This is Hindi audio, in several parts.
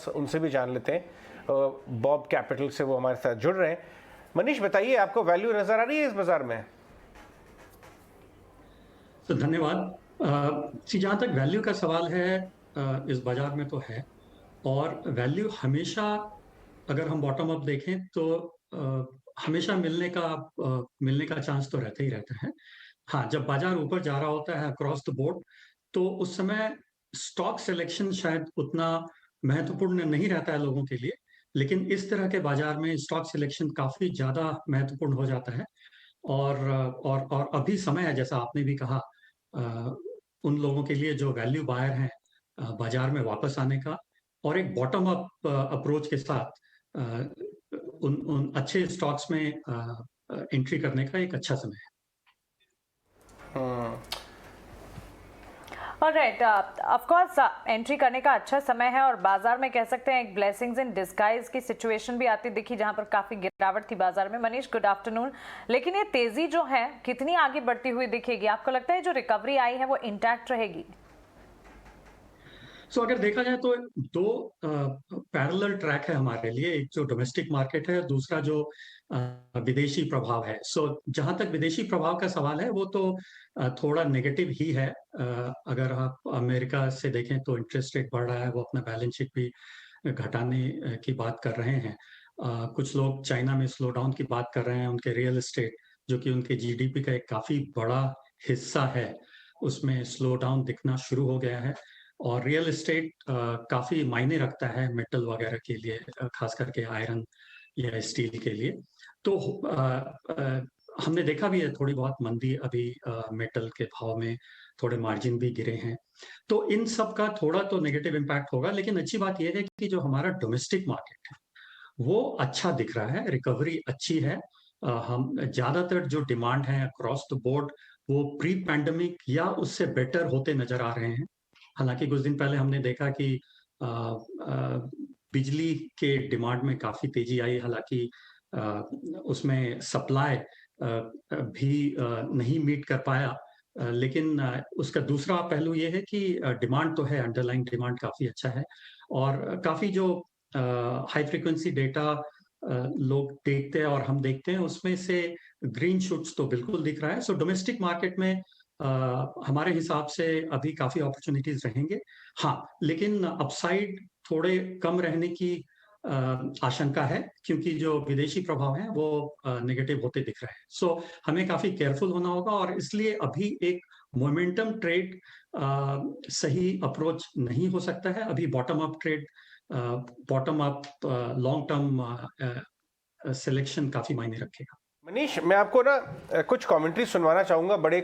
उनसे भी जान लेते हैं। बॉब कैपिटल से वो हमारे साथ जुड़ रहे हैं। मनीष, बताइए, आपको वैल्यू नजर आ रही है इस बाजार में? तो धन्यवाद। जहाँ तक वैल्यू का सवाल है, इस बाजार में तो है। और वैल्यू हमेशा, अगर हम बॉटम अप देखें तो हमेशा मिलने का चांस तो रहता ही रहता है। हाँ, जब बाजार ऊपर जा रहा होता है अक्रॉस द बोर्ड, तो उस समय स्टॉक सिलेक्शन शायद उतना महत्वपूर्ण नहीं रहता है लोगों के लिए। लेकिन इस तरह के बाजार में स्टॉक सिलेक्शन काफी ज्यादा महत्वपूर्ण हो जाता है। और अभी समय है, जैसा आपने भी कहा, अ, उन लोगों के लिए जो वैल्यू बायर हैं, बाजार में वापस आने का, और एक बॉटम अप अप्रोच के साथ अ, उन उन अच्छे स्टॉक्स में एंट्री करने का एक अच्छा समय है। ऑलराइट, ऑफ कोर्स एंट्री करने का अच्छा समय है और बाजार में कह सकते हैं एक ब्लेसिंग्स इन डिस्गाइज की सिचुएशन भी आती दिखी, जहां पर काफी गिरावट थी बाजार में। Manish, good afternoon. लेकिन ये तेजी जो है कितनी आगे बढ़ती हुई दिखेगी? आपको लगता है जो रिकवरी आई है वो इंटैक्ट रहेगी? अगर देखा जाए तो दो पैरेलल ट्रैक है हमारे लिए। एक जो डोमेस्टिक मार्केट है, दूसरा जो विदेशी प्रभाव है। जहां तक विदेशी प्रभाव का सवाल है, वो तो थोड़ा नेगेटिव ही है। अगर आप अमेरिका से देखें तो इंटरेस्ट रेट बढ़ रहा है, वो अपना बैलेंस शीट भी घटाने की बात कर रहे हैं। कुछ लोग चाइना में स्लो डाउन की बात कर रहे हैं। उनके रियल एस्टेट, जो कि उनके जीडीपी का एक काफी बड़ा हिस्सा है, उसमें स्लो डाउन दिखना शुरू हो गया है। और रियल एस्टेट काफी मायने रखता है मेटल वगैरह के लिए, खास करके आयरन या स्टील के लिए। तो हमने देखा भी है थोड़ी बहुत मंदी अभी मेटल के भाव में, थोड़े मार्जिन भी गिरे हैं। तो इन सब का थोड़ा तो नेगेटिव इम्पैक्ट होगा। लेकिन अच्छी बात यह है कि जो हमारा डोमेस्टिक मार्केट है वो अच्छा दिख रहा है, रिकवरी अच्छी है। हम ज्यादातर जो डिमांड है अक्रॉस द बोर्ड, वो प्री पैंडेमिक या उससे बेटर होते नजर आ रहे हैं। हालांकि कुछ दिन पहले हमने देखा कि बिजली के डिमांड में काफी तेजी आई। हालांकि अ, उसमें सप्लाई भी नहीं मीट कर पाया। लेकिन उसका दूसरा पहलू ये है कि डिमांड तो है, अंडरलाइंग डिमांड काफी अच्छा है। और काफी जो हाई फ्रीक्वेंसी डेटा लोग देखते हैं और हम देखते हैं, उसमें से ग्रीन शूट्स तो बिल्कुल दिख रहा है। डोमेस्टिक मार्केट में हमारे हिसाब से अभी काफी अपॉर्चुनिटीज रहेंगे। हाँ, लेकिन अपसाइड थोड़े कम रहने की आशंका है, क्योंकि जो विदेशी प्रभाव है वो नेगेटिव होते दिख रहे हैं। हमें काफी केयरफुल होना होगा, और इसलिए अभी एक मोमेंटम ट्रेड सही अप्रोच नहीं हो सकता है। अभी bottom up trade, bottom up long term selection काफी मायने रखेगा। मनीष, मैं आपको ना कुछ कमेंट्री सुनवाना चाहूँगा बड़े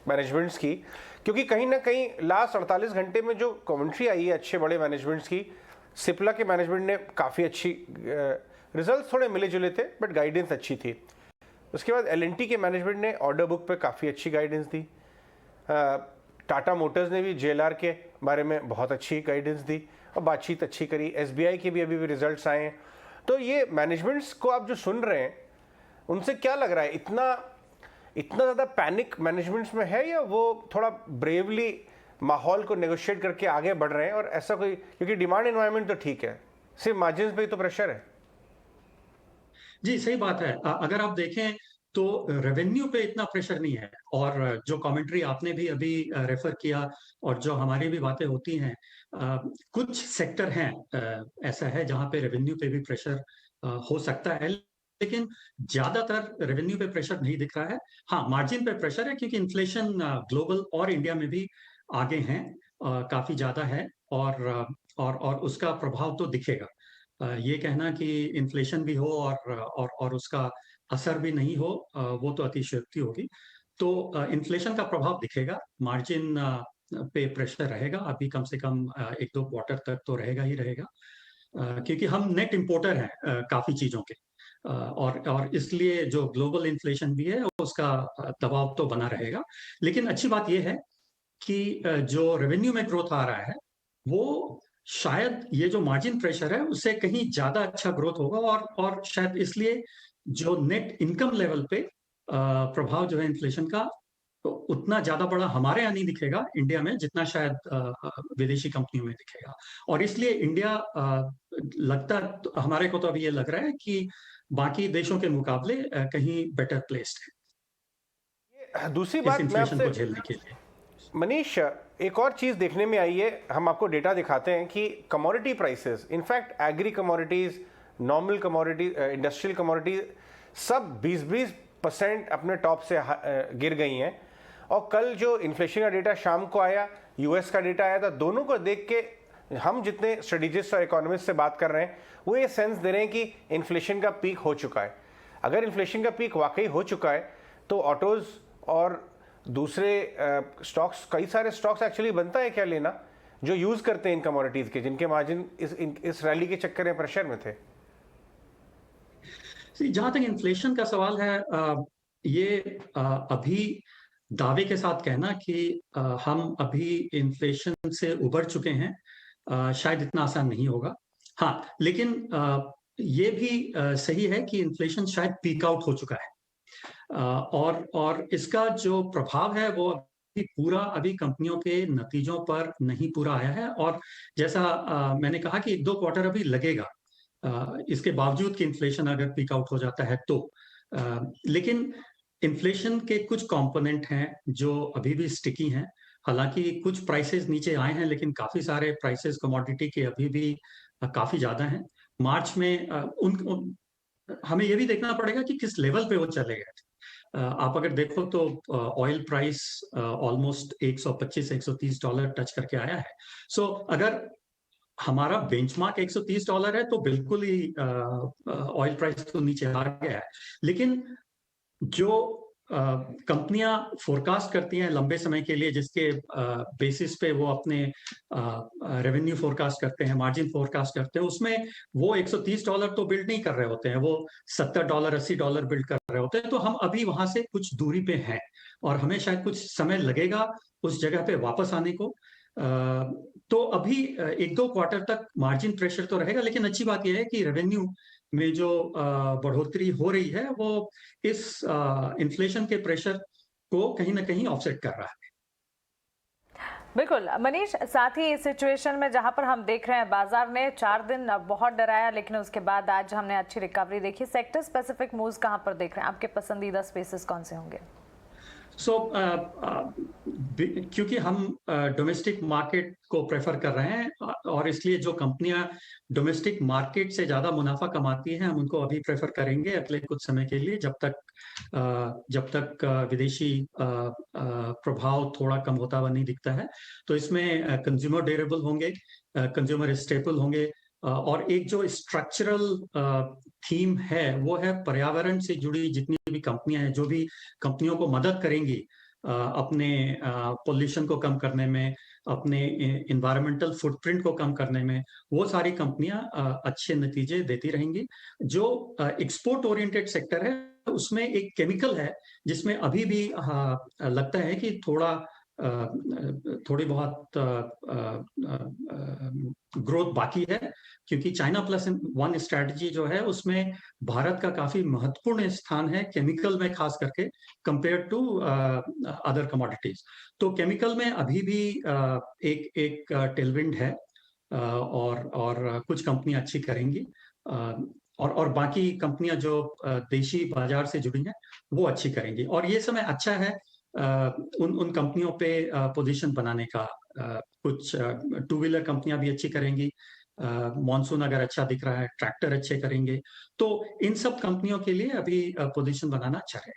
मैनेजमेंट्स की, क्योंकि कहीं ना कहीं लास्ट 48 घंटे में जो कमेंट्री आई है अच्छे बड़े मैनेजमेंट्स की, सिप्ला के मैनेजमेंट ने काफ़ी अच्छी रिजल्ट्स थोड़े मिले जुले थे, बट गाइडेंस अच्छी थी। उसके बाद एलएनटी के मैनेजमेंट ने ऑर्डर बुक पे काफ़ी अच्छी गाइडेंस दी। टाटा मोटर्स ने भी जेएलआर के बारे में बहुत अच्छी गाइडेंस दी और बातचीत अच्छी करी। एसबीआई के भी अभी भी रिजल्ट्स आए हैं। तो ये मैनेजमेंट्स को आप जो सुन रहे हैं, उनसे क्या लग रहा है? इतना इतना ज़्यादा पैनिक मैनेजमेंट्स में है, या वो थोड़ा ब्रेवली माहौल को नेगोशिएट करके आगे बढ़ रहे हैं? और ऐसा कोई, क्योंकि डिमांड एनवायरनमेंट तो ठीक है, सिर्फ मार्जिन पे ही तो प्रेशर है। जी, सही बात है। अगर आप देखें तो रेवेन्यू पे इतना प्रेशर नहीं है। और जो कमेंट्री आपने भी अभी रेफर किया, और जो हमारी भी बातें होती हैं, कुछ सेक्टर हैं, ऐसा है जहां पे रेवेन्यू पे भी प्रेशर हो सकता है। लेकिन ज्यादातर रेवेन्यू पे प्रेशर नहीं दिख रहा है। हाँ, मार्जिन पे प्रेशर है, क्योंकि इन्फ्लेशन ग्लोबल और इंडिया में भी आगे हैं, काफी ज्यादा है। और उसका प्रभाव तो दिखेगा। ये कहना कि इन्फ्लेशन भी हो और उसका असर भी नहीं हो, वो तो अतिशयोक्ति होगी। तो इन्फ्लेशन का प्रभाव दिखेगा, मार्जिन पे प्रेशर रहेगा अभी, कम से कम एक दो क्वार्टर तक तो रहेगा ही रहेगा। क्योंकि हम नेट इंपोर्टर हैं काफी चीजों के। और इसलिए जो ग्लोबल इन्फ्लेशन भी है उसका दबाव तो बना रहेगा। लेकिन अच्छी बात यह है कि जो रेवेन्यू में ग्रोथ आ रहा है, वो शायद ये जो मार्जिन प्रेशर है उससे कहीं ज्यादा अच्छा ग्रोथ होगा। और शायद इसलिए जो नेट इनकम लेवल पे प्रभाव जो है इन्फ्लेशन का, उतना ज्यादा बड़ा हमारे यहाँ नहीं दिखेगा इंडिया में, जितना शायद विदेशी कंपनियों में दिखेगा। और इसलिए इंडिया हमारे को तो अभी ये लग रहा है कि बाकी देशों के मुकाबले कहीं बेटर प्लेस्ड है दूसरी इस बात मैं इन्फ्लेशन को आपसे झेलने के लिए। मनीष, एक और चीज़ देखने में आई है, हम आपको डेटा दिखाते हैं कि commodity prices, in fact agri commodities, normal commodity, industrial commodities सब 20% अपने टॉप से गिर गई हैं। और कल जो इन्फ्लेशन का डेटा शाम को आया, यूएस का डेटा आया था, दोनों को देख के हम जितने स्ट्रेटेजिस्ट और इकोनॉमिस्ट से बात कर रहे हैं वो ये सेंस दे रहे हैं कि इन्फ्लेशन का पीक हो चुका है। अगर इन्फ्लेशन का पीक वाकई हो चुका है तो ऑटोज़ और दूसरे स्टॉक्स, कई सारे स्टॉक्स एक्चुअली बनता है क्या लेना जो यूज़ करते हैं इन कमोडिटीज़ के, जिनके मार्जिन इस रैली के चक्कर में प्रेशर में थे। जहां तक इन्फ्लेशन का सवाल है, ये अभी दावे के साथ कहना कि हम अभी इन्फ्लेशन से उबर चुके हैं, शायद इतना आसान नहीं होगा। हाँ, लेकिन ये भी सही है कि इन्फ्लेशन शायद पीक आउट हो चुका है, और इसका जो प्रभाव है वो अभी कंपनियों के नतीजों पर नहीं पूरा आया है। और जैसा मैंने कहा कि 1-2 क्वार्टर अभी लगेगा, इसके बावजूद कि इन्फ्लेशन अगर पीक आउट हो जाता है तो। लेकिन इन्फ्लेशन के कुछ कंपोनेंट हैं जो अभी भी स्टिकी हैं। हालांकि कुछ प्राइसेस नीचे आए हैं, लेकिन काफी सारे प्राइसेस कमोडिटी के अभी भी काफी ज्यादा हैं। मार्च में हमें ये भी देखना पड़ेगा कि किस लेवल पे वो चले गए। आप अगर देखो तो ऑयल प्राइस ऑलमोस्ट $125-130 टच करके आया है। सो अगर हमारा बेंचमार्क $130 है तो बिल्कुल ही ऑयल प्राइस तो नीचे आ गया है। लेकिन जो कंपनियां फोरकास्ट करती हैं लंबे समय के लिए, जिसके बेसिस पे वो अपने रेवेन्यू फोरकास्ट करते हैं, मार्जिन फोरकास्ट करते हैं, उसमें वो $130 तो बिल्ड नहीं कर रहे होते हैं, वो $70, $80 बिल्ड कर रहे होते हैं। तो हम अभी वहां से कुछ दूरी पे हैं और हमें शायद कुछ समय लगेगा उस जगह पे वापस आने को। तो अभी 1-2 क्वार्टर तक मार्जिन प्रेशर तो रहेगा, लेकिन अच्छी बात यह है कि रेवेन्यू में जो बढ़ोतरी हो रही है वो इस इन्फ्लेशन के प्रेशर को कहीं ना कहीं ऑफसेट कर रहा है। बिल्कुल मनीष, साथ ही इस सिचुएशन में जहां पर हम देख रहे हैं बाजार ने 4 दिन बहुत डराया, लेकिन उसके बाद आज हमने अच्छी रिकवरी देखी। सेक्टर स्पेसिफिक मूव्स कहां पर देख रहे हैं? आपके पसंदीदा स्पेसेस कौन से होंगे? क्योंकि हम डोमेस्टिक मार्केट को प्रेफर कर रहे हैं और इसलिए जो कंपनियां डोमेस्टिक मार्केट से ज्यादा मुनाफा कमाती हैं हम उनको अभी प्रेफर करेंगे अगले कुछ समय के लिए, जब तक विदेशी प्रभाव थोड़ा कम होता हुआ नहीं दिखता है। तो इसमें कंज्यूमर ड्यूरेबल होंगे, कंज्यूमर स्टेपल होंगे, और एक जो स्ट्रक्चरल थीम है वो है पर्यावरण से जुड़ी जितनी भी कंपनियां हैं, जो भी कंपनियों को मदद करेंगी अपने पोल्यूशन को कम करने में, अपने इन्वायरमेंटल फुटप्रिंट को कम करने में, वो सारी कंपनियां अच्छे नतीजे देती रहेंगी। जो एक्सपोर्ट ओरिएंटेड सेक्टर है उसमें एक केमिकल है जिसमें अभी भी लगता है कि थोड़ी बहुत ग्रोथ बाकी है, क्योंकि चाइना प्लस वन स्ट्रैटेजी जो है उसमें भारत का काफी महत्वपूर्ण स्थान है केमिकल में, खास करके कंपेयर टू अदर कमोडिटीज। तो केमिकल में अभी भी एक टेलविंड है, और कुछ कंपनियां अच्छी करेंगी, और बाकी कंपनियां जो देशी बाजार से जुड़ी हैं वो अच्छी करेंगी। और ये समय अच्छा है उन कंपनियों पे पोजीशन बनाने का। कुछ 2 व्हीलर कंपनियां भी अच्छी करेंगी, मॉनसून अगर अच्छा दिख रहा है, ट्रैक्टर अच्छे करेंगे, तो इन सब कंपनियों के लिए अभी पोजीशन बनाना अच्छा है।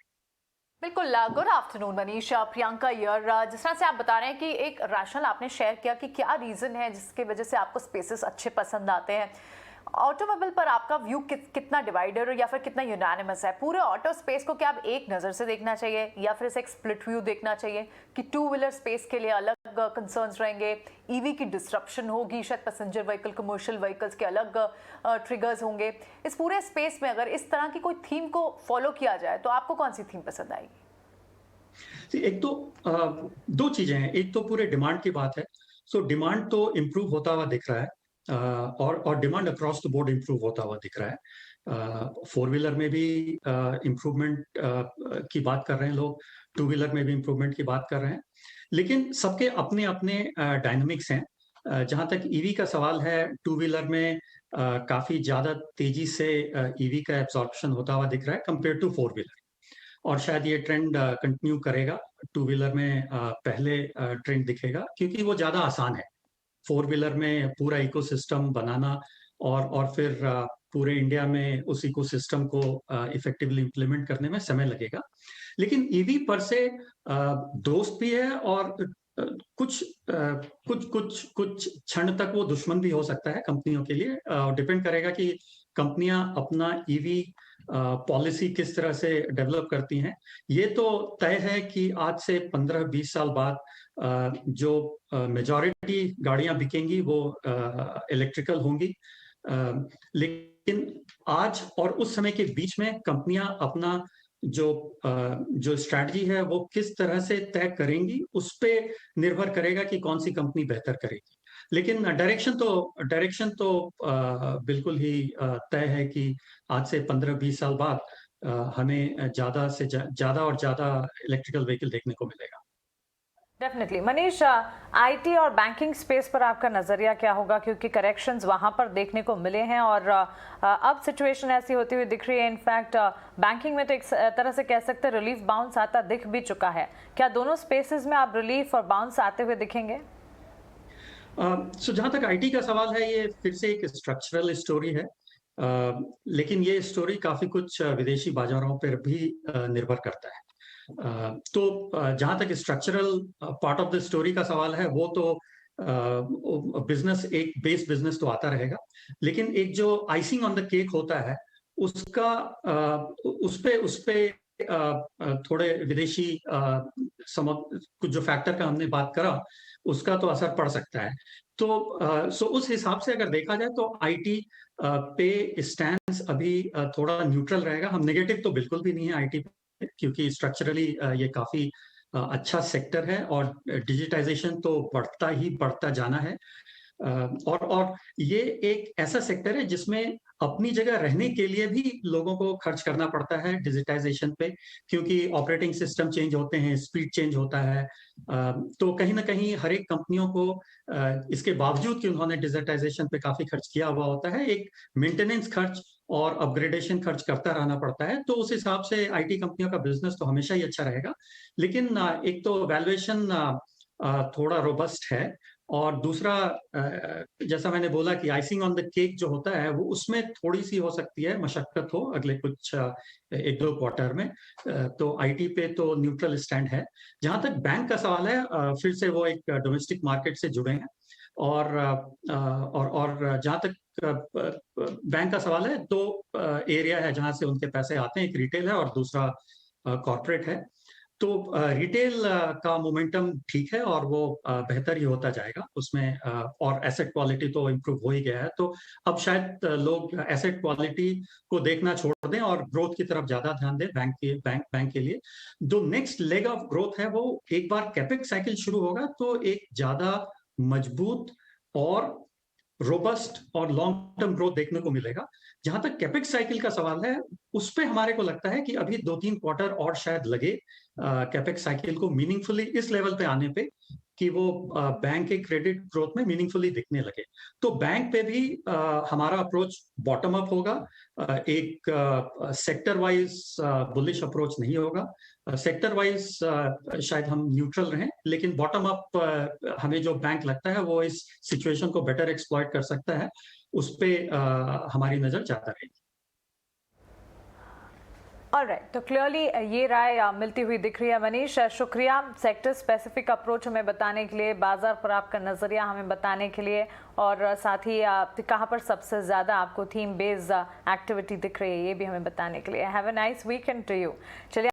बिल्कुल। Good afternoon Manish. Priyanka here. जिस तरह से आप बता रहे हैं कि एक रैशनल आपने शेयर किया कि क्या रीजन है जिसकी वजह से आपको स्पेसेस अच्छे पसंद आते हैं, ऑटोमोबाइल पर आपका व्यू कितना डिवाइडेड या फिर कितना यूनानिमस है? पूरे ऑटो स्पेस को क्या आप एक नज़र से देखना चाहिए या फिर इसे एक स्प्लिट व्यू देखना चाहिए कि 2 व्हीलर स्पेस के लिए अलग कंसर्न्स रहेंगे, ईवी की डिस्ट्रप्शन होगी, शायद पैसेंजर व्हीकल, कमर्शियल व्हीकल्स के अलग ट्रिगर्स होंगे? इस पूरे स्पेस में अगर इस तरह की कोई थीम को फॉलो किया जाए तो आपको कौन सी थीम पसंद आएगी? एक तो 2 चीजें हैं। एक तो पूरे डिमांड की बात है। सो डिमांड तो इम्प्रूव होता हुआ दिख रहा है, और demand across the board improve होता हुआ दिख रहा है। 4 व्हीलर में भी इम्प्रूवमेंट की बात कर रहे हैं लोग, टू व्हीलर में भी इम्प्रूवमेंट की बात कर रहे हैं, लेकिन सबके अपने अपने डायनामिक्स हैं। जहां तक ईवी का सवाल है, टू व्हीलर में काफी ज्यादा तेजी से ईवी का एब्जॉर्प्शन होता हुआ दिख रहा है कंपेयर टू फोर व्हीलर, और शायद ये ट्रेंड कंटिन्यू करेगा। टू व्हीलर में पहले ट्रेंड दिखेगा क्योंकि वो ज्यादा आसान है। फोर व्हीलर में पूरा इकोसिस्टम बनाना और फिर पूरे इंडिया में उस इकोसिस्टम को इफेक्टिवली इम्प्लीमेंट करने में समय लगेगा। लेकिन ईवी पर से दोस्त भी है, और कुछ क्षण तक वो दुश्मन भी हो सकता है कंपनियों के लिए। डिपेंड करेगा कि कंपनियां अपना ईवी पॉलिसी किस तरह से डेवलप करती हैं। ये तो तय है कि आज से 15-20 साल बाद जो मेजॉरिटी गाड़ियां बिकेंगी वो इलेक्ट्रिकल होंगी, लेकिन आज और उस समय के बीच में कंपनियां अपना जो स्ट्रैटेजी है वो किस तरह से तय करेंगी, उस पे निर्भर करेगा कि कौन सी कंपनी बेहतर करेगी। लेकिन डायरेक्शन तो बिल्कुल ही तय है कि आज से 15-20 साल बाद हमें ज्यादा से ज्यादा और ज्यादा इलेक्ट्रिकल व्हीकल देखने को मिलेगा। डेफिनेटली। मनीष, आईटी और बैंकिंग स्पेस पर आपका नजरिया क्या होगा, क्योंकि करेक्शंस वहां पर देखने को मिले हैं और अब सिचुएशन ऐसी होती हुई दिख रही है। इनफैक्ट बैंकिंग में तो एक तरह से कह सकते हैं रिलीफ बाउंस आता दिख भी चुका है। क्या दोनों स्पेसेस में आप रिलीफ और बाउंस आते हुए दिखेंगे? जहां तक आईटी का सवाल है, ये फिर से एक स्ट्रक्चरल स्टोरी है, लेकिन ये स्टोरी काफी कुछ विदेशी बाजारों पर भी निर्भर करता है। तो जहां तक structural part of the story का सवाल है, वो तो बिजनेस, एक बेस बिजनेस तो आता रहेगा, लेकिन एक जो आइसिंग ऑन द केक होता है उसका उस पे थोड़े विदेशी कुछ जो फैक्टर का हमने बात करा उसका तो असर पड़ सकता है। तो सो उस हिसाब से अगर देखा जाए तो आईटी पे स्टैंड अभी थोड़ा न्यूट्रल रहेगा। हम नेगेटिव तो बिल्कुल भी नहीं है आईटी पे, क्योंकि स्ट्रक्चरली ये काफी अच्छा सेक्टर है और डिजिटाइजेशन तो बढ़ता जाना है। और ये एक ऐसा सेक्टर है जिसमें अपनी जगह रहने के लिए भी लोगों को खर्च करना पड़ता है डिजिटाइजेशन पे, क्योंकि ऑपरेटिंग सिस्टम चेंज होते हैं, स्पीड चेंज होता है। तो कहीं ना कहीं हर एक कंपनियों को इसके बावजूद कि उन्होंने डिजिटाइजेशन पे काफी खर्च किया हुआ होता है, एक मेंटेनेंस खर्च और अपग्रेडेशन खर्च करता रहना पड़ता है। तो उस हिसाब से आईटी कंपनियों का बिजनेस तो हमेशा ही अच्छा रहेगा, लेकिन एक तो वैल्यूएशन थोड़ा रोबस्ट है, और दूसरा जैसा मैंने बोला कि आइसिंग ऑन द केक जो होता है वो उसमें थोड़ी सी हो सकती है मशक्कत हो अगले कुछ 1-2 क्वार्टर में। तो आईटी पे तो न्यूट्रल स्टैंड है। जहां तक बैंक का सवाल है, फिर से वो एक डोमेस्टिक मार्केट से जुड़े हैं, और जहां तक बैंक का सवाल है, 2 एरिया है जहां से उनके पैसे आते हैं, एक रिटेल है और दूसरा कॉर्पोरेट है। तो रिटेल का मोमेंटम ठीक है और वो बेहतर ही होता जाएगा उसमें, और एसेट क्वालिटी तो इम्प्रूव हो ही गया है। तो अब शायद लोग एसेट क्वालिटी को देखना छोड़ दें और ग्रोथ की तरफ ज्यादा ध्यान दें बैंक के लिए। जो नेक्स्ट लेग ऑफ ग्रोथ है वो एक बार कैपेक्स साइकिल शुरू होगा तो एक ज्यादा मजबूत और रोबस्ट और लॉन्ग टर्म ग्रोथ देखने को मिलेगा। जहां तक कैपेक्स साइकिल का सवाल है, उस पे हमारे को लगता है कि अभी 2-3 क्वार्टर और शायद लगे कैपेक्स साइकिल को मीनिंगफुली इस लेवल पे आने पे कि वो बैंक के क्रेडिट ग्रोथ में मीनिंगफुली दिखने लगे। तो बैंक पे भी हमारा अप्रोच बॉटम अप होगा, एक सेक्टर वाइज बुलिश अप्रोच नहीं होगा। सेक्टर वाइज शायद हम न्यूट्रल रहें, लेकिन बॉटम अप हमें जो बैंक लगता है वो इस सिचुएशन को बेटर एक्सप्लॉइट कर सकता है, उस पे हमारी नजर ज्यादा रहेगी। ऑलराइट, तो क्लियरली ये राय मिलती हुई दिख रही है। मनीष, शुक्रिया सेक्टर स्पेसिफिक अप्रोच हमें बताने के लिए, बाजार पर आपका नजरिया हमें बताने के लिए, और साथ ही कहाँ पर सबसे ज्यादा आपको थीम बेस्ड एक्टिविटी दिख रही है ये भी हमें बताने के लिए। Have a nice weekend to you. चलिए